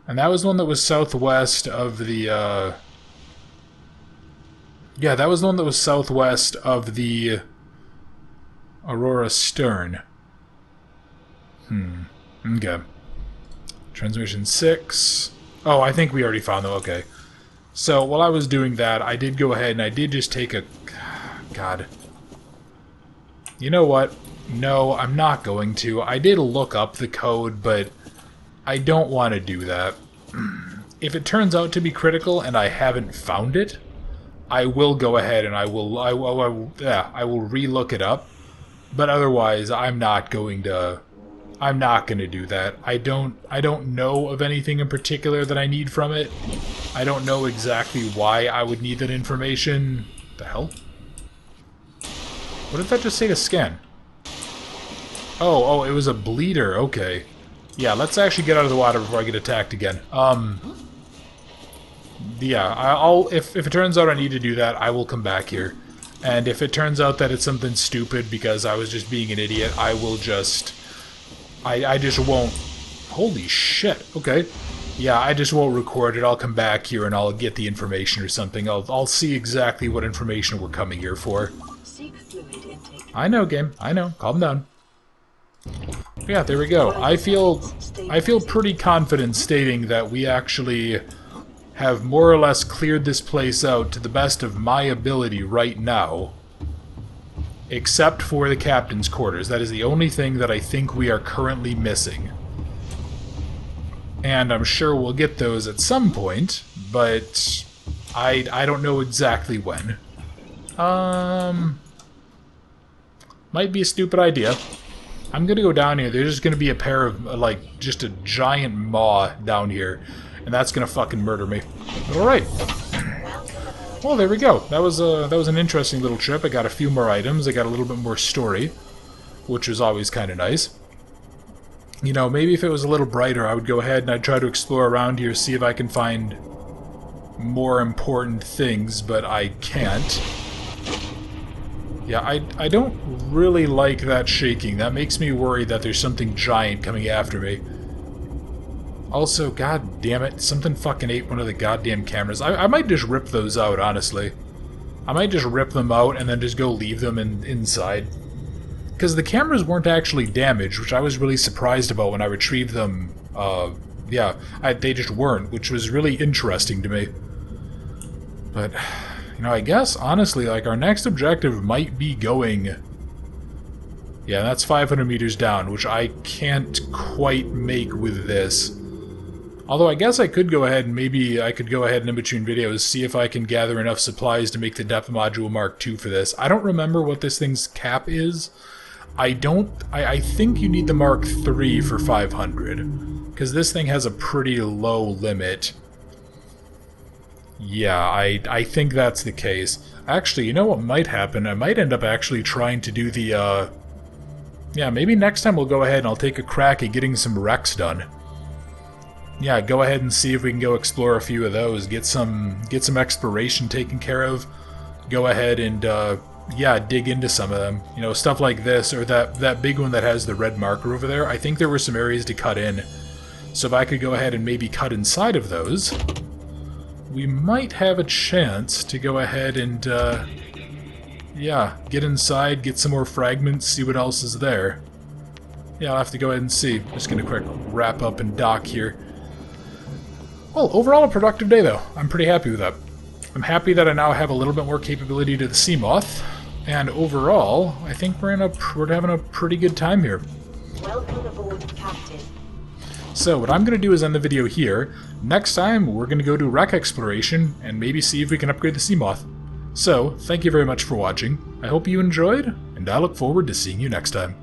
And that was one that was southwest of the... Yeah, that was the one that was southwest of the Aurora stern. Okay. Transmission 6. Oh, I think we already found them. Okay. So, while I was doing that, I did go ahead and I did just take a... God. You know what? No, I'm not going to. I did look up the code, but I don't want to do that. If it turns out to be critical and I haven't found it, I will go ahead and I will re-look it up. But otherwise, I'm not going to do that. I don't know of anything in particular that I need from it. I don't know exactly why I would need that information. The hell? What did that just say to scan? Oh, it was a bleeder. Okay. Yeah, let's actually get out of the water before I get attacked again. Yeah, if it turns out I need to do that, I will come back here. And if it turns out that it's something stupid because I was just being an idiot, I will just... I just won't... Holy shit, okay. Yeah, I just won't record it. I'll come back here and I'll get the information or something. I'll see exactly what information we're coming here for. I know, game. I know. Calm down. Yeah, there we go. I feel pretty confident stating that we actually have more or less cleared this place out to the best of my ability right now. Except for the captain's quarters. That is the only thing that I think we are currently missing. And I'm sure we'll get those at some point, but I don't know exactly when. Might be a stupid idea. I'm gonna go down here. There's just gonna be a pair of, like, just a giant maw down here. And that's gonna fucking murder me. Alright. Well, there we go. That was an interesting little trip. I got a few more items. I got a little bit more story, which is always kind of nice. You know, maybe if it was a little brighter, I would go ahead and I'd try to explore around here, see if I can find more important things, but I can't. Yeah, I don't really like that shaking. That makes me worried that there's something giant coming after me. Also, god damn it, something fucking ate one of the goddamn cameras. I might just rip those out, honestly. I might just rip them out and then just go leave them inside. Because the cameras weren't actually damaged, which I was really surprised about when I retrieved them. Yeah, they just weren't, which was really interesting to me. But, you know, I guess, honestly, like, our next objective might be going... Yeah, that's 500 meters down, which I can't quite make with this. Although I guess I could go ahead and maybe I could go ahead and in between videos see if I can gather enough supplies to make the depth module Mark II for this. I don't remember what this thing's cap is. I think you need the Mark III for 500. Because this thing has a pretty low limit. Yeah, I think that's the case. Actually, you know what might happen? I might end up actually trying to do the, yeah, maybe next time we'll go ahead and I'll take a crack at getting some wrecks done. Yeah, go ahead and see if we can go explore a few of those, get some exploration taken care of. Go ahead and, yeah, dig into some of them. You know, stuff like this, or that big one that has the red marker over there. I think there were some areas to cut in. So if I could go ahead and maybe cut inside of those, we might have a chance to go ahead and, yeah, get inside, get some more fragments, see what else is there. Yeah, I'll have to go ahead and see. Just gonna quick wrap up and dock here. Well, overall a productive day, though. I'm pretty happy with that. I'm happy that I now have a little bit more capability to the Seamoth, and overall, I think we're having a pretty good time here. Welcome aboard, Captain. So what I'm going to do is end the video here. Next time, we're going to go do wreck exploration, and maybe see if we can upgrade the Seamoth. So, thank you very much for watching. I hope you enjoyed, and I look forward to seeing you next time.